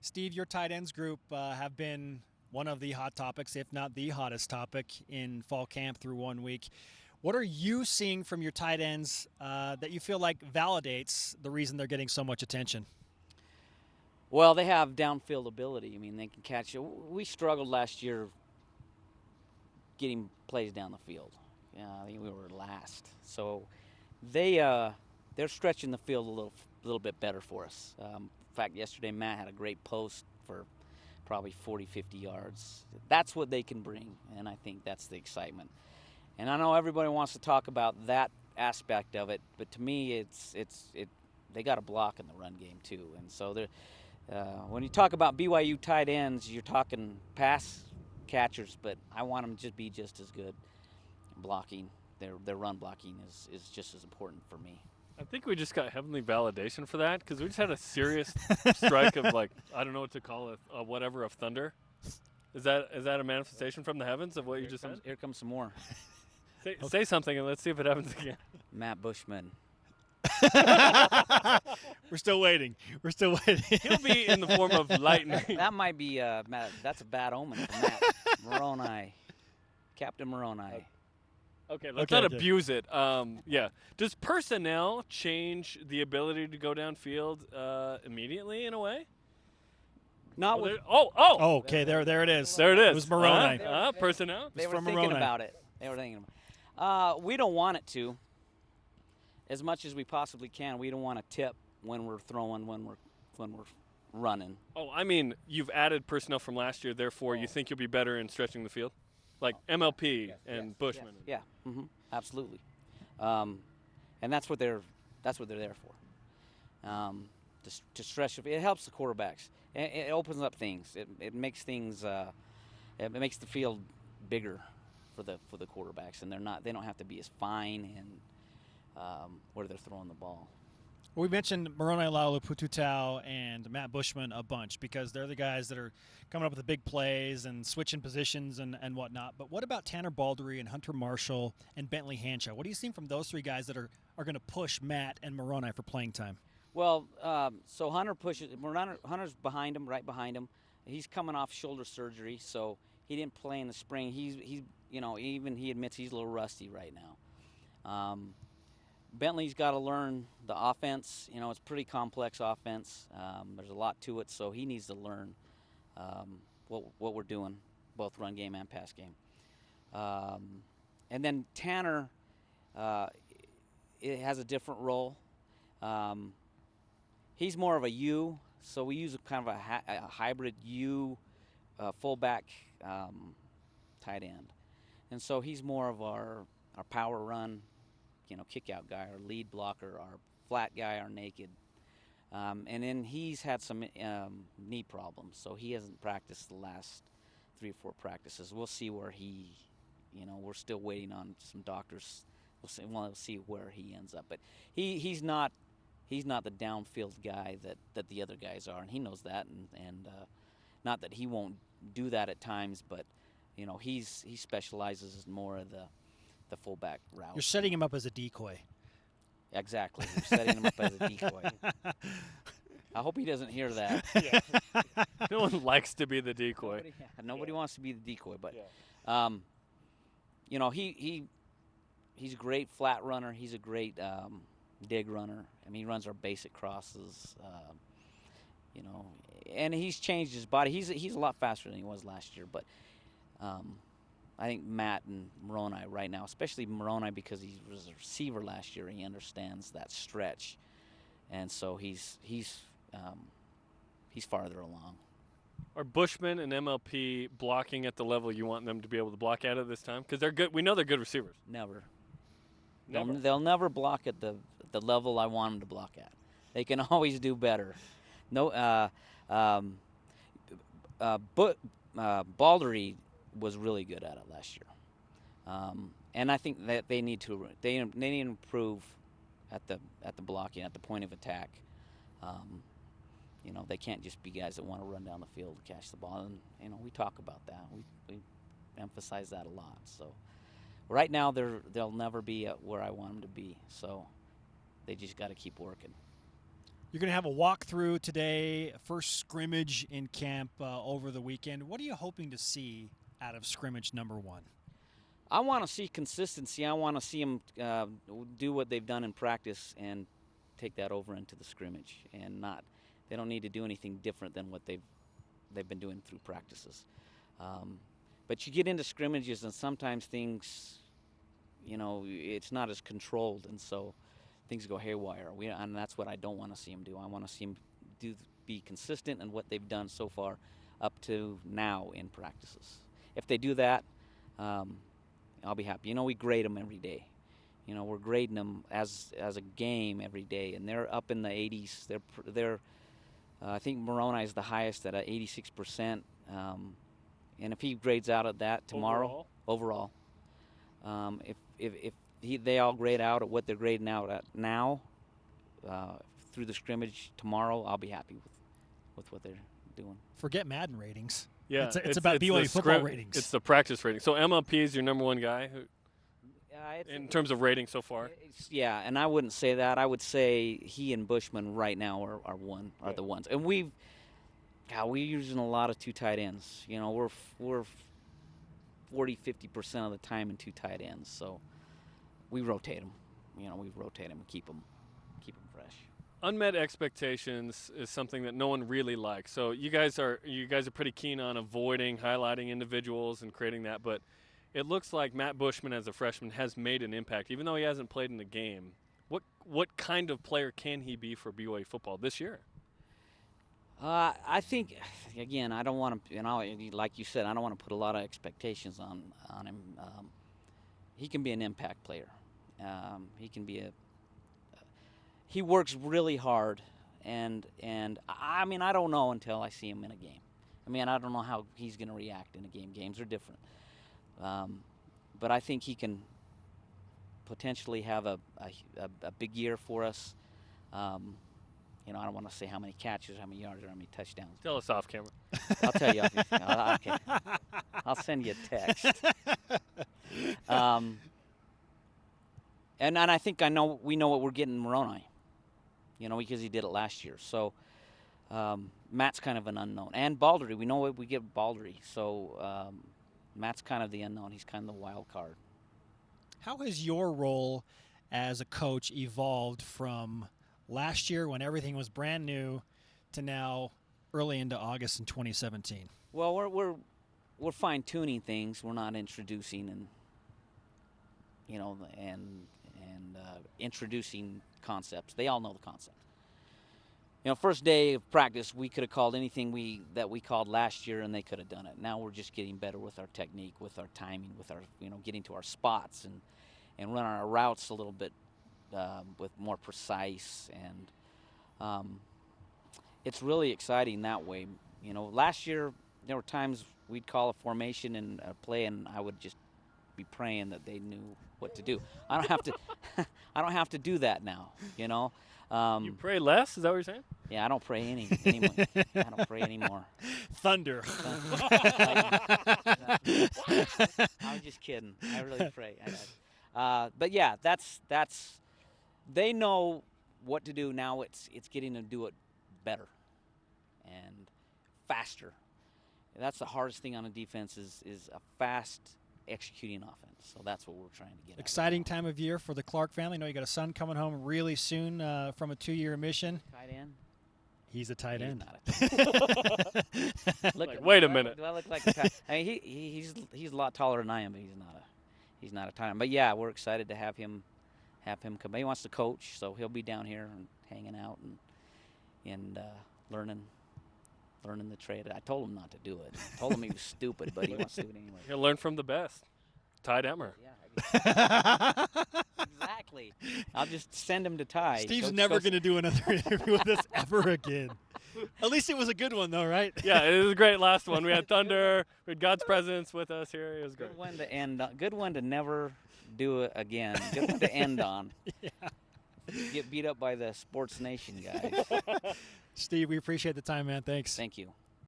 Steve, your tight ends group have been one of the hot topics, if not the hottest topic in fall camp through 1 week. What are you seeing from your tight ends that you feel like validates the reason they're getting so much attention? Well, they have downfield ability. I mean, they can catch it. We struggled last year getting plays down the field. I think we were last. So they're stretching the field a little bit better for us. In fact, yesterday Matt had a great post for probably 40, 50 yards. That's what they can bring, and I think that's the excitement. And I know everybody wants to talk about that aspect of it, but to me, they got a block in the run game too. And so when you talk about BYU tight ends, you're talking pass catchers, but I want them to be just as good blocking. Their run blocking is just as important for me. I think we just got heavenly validation for that because we just had a serious strike of, like, I don't know what to call it, whatever, of thunder. Is that a manifestation from the heavens of what you just said? Here comes some more. Say something and let's see if it happens again. Matt Bushman. We're still waiting. He'll be in the form of lightning. That might be Matt. That's a bad omen for Matt Moroni, Captain Moroni. Okay, let's not abuse it. Yeah. Does personnel change the ability to go downfield immediately in a way? Not with. Oh, okay, there it is. There it is. It was Moroni. Personnel. They were from thinking Moroni. about it. We don't want it to. As much as we possibly can, we don't want to tip when we're throwing, when we're running. Oh, I mean, you've added personnel from last year, therefore you think you'll be better in stretching the field? Like MLP and Bushman. Yeah, absolutely. And that's what they're there for. To stretch it helps the quarterbacks. It opens up things. It makes things. It makes the field bigger for the quarterbacks, and they don't have to be as fine and where they're throwing the ball. We mentioned Moroni Laulu-Pututau and Matt Bushman a bunch because they're the guys that are coming up with the big plays and switching positions and whatnot. But what about Tanner Baldery and Hunter Marshall and Bentley Hanshaw? What do you see from those three guys that are going to push Matt and Moroni for playing time? Well, so Hunter's behind him, right behind him. He's coming off shoulder surgery, so he didn't play in the spring. He's even he admits he's a little rusty right now. Bentley's got to learn the offense. It's a pretty complex offense. There's a lot to it, so he needs to learn what we're doing, both run game and pass game. And then Tanner, it has a different role. He's more of a U, so we use a kind of a hybrid U fullback tight end. And so he's more of our power run, kick-out guy, our lead blocker, our flat guy, our naked. And then he's had some knee problems, so he hasn't practiced the last 3 or 4 practices. We'll see where we're still waiting on some doctors. We'll see where he ends up. But he's not the downfield guy that the other guys are, and he knows that. And not that he won't do that at times, but he specializes in more of the fullback route. You're setting him up as a decoy. Exactly. You're setting him up as a decoy. I hope he doesn't hear that. Yeah. No one likes to be the decoy. Nobody wants to be the decoy, but he's a great flat runner. He's a great dig runner. I mean, he runs our basic crosses. And he's changed his body. He's a lot faster than he was last year, but I think Matt and Moroni right now, especially Moroni because he was a receiver last year, he understands that stretch, and so he's farther along. Are Bushman and MLP blocking at the level you want them to be able to block at this time? Because they're good. We know they're good receivers. Never. They'll never block at the level I want them to block at. They can always do better. No, Baldery was really good at it last year, and I think that they need to improve at the blocking, at the point of attack. They can't just be guys that want to run down the field to catch the ball, and we talk about that. We emphasize that a lot. So right now they'll never be at where I want them to be. So they just got to keep working. You're going to have a walkthrough today, first scrimmage in camp over the weekend. What are you hoping to see out of scrimmage number 1? I want to see consistency. I want to see them do what they've done in practice and take that over into the scrimmage, and they don't need to do anything different than what they've been doing through practices. But you get into scrimmages and sometimes things, it's not as controlled, and so things go haywire. And that's what I don't want to see them do. I want to see them be consistent in what they've done so far up to now in practices. If they do that, I'll be happy. We grade them every day. We're grading them as a game every day, and they're up in the 80s. They're I think Moroni is the highest at 86%. And if he grades out at that tomorrow, overall, if they all grade out at what they're grading out at now through the scrimmage tomorrow, I'll be happy with what they're doing. Forget Madden ratings. Yeah, it's about BYU football ratings. It's the practice rating. So MLP is your number 1 guy in terms of rating so far. Yeah, and I wouldn't say that. I would say he and Bushman right now are the ones. And we're using a lot of 2 tight ends. We're 40-50% of the time in 2 tight ends. So we rotate them. We rotate them and keep them fresh. Unmet expectations is something that no one really likes. So you guys are pretty keen on avoiding highlighting individuals and creating that, but it looks like Matt Bushman as a freshman has made an impact, even though he hasn't played in the game. What kind of player can he be for BYU football this year? I think, again, I don't want to, like you said, I don't want to put a lot of expectations on him. He can be an impact player. He works really hard, and I don't know until I see him in a game. I don't know how he's going to react in a game. Games are different. But I think he can potentially have a big year for us. I don't want to say how many catches, how many yards, or how many touchdowns. Tell us off camera. I'll tell you. Okay. I'll send you a text. And I think we know what we're getting in Moroni, because he did it last year. So Matt's kind of an unknown. And Baldery, we know what we get Baldery. So Matt's kind of the unknown. He's kind of the wild card. How has your role as a coach evolved from last year when everything was brand new to now early into August in 2017? Well, we're fine-tuning things. We're not introducing and introducing concepts. They all know the concept. First day of practice, we could have called anything that we called last year, and they could have done it. Now we're just getting better with our technique, with our timing, with our getting to our spots and running our routes a little bit with more precise, and it's really exciting that way. Last year there were times we'd call a formation and a play, and I would just be praying that they knew what to do. I don't have to. I don't have to do that now. You pray less? Is that what you're saying? Yeah, I don't pray anymore. I don't pray anymore. Thunder. I was just kidding. I really pray. But yeah, that's. They know what to do now. It's getting to do it better and faster. That's the hardest thing on a defense is a fast executing offense. So that's what we're trying to get. Exciting time of year for the Clark family. I know you got a son coming home really soon from a 2-year mission. Tight end. He's a tight end. Wait a minute. Do I look like a tight end? He's a lot taller than I am, but he's not a tight end. But yeah, we're excited to have him come. He wants to coach, so he'll be down here and hanging out and learning the trade. I told him not to do it. I told him he was stupid, but he wants to do it anyway. He'll learn from the best. Ty Detmer. Yeah, exactly. I'll just send him to Ty. Steve's never going to do another interview with us ever again. At least it was a good one, though, right? Yeah, it was a great last one. We had Thunder. We had God's presence with us here. It was great. Good one to end on. Good one to never do it again. Good one to end on. Yeah. Get beat up by the Sports Nation guys. Steve, we appreciate the time, man. Thanks. Thank you.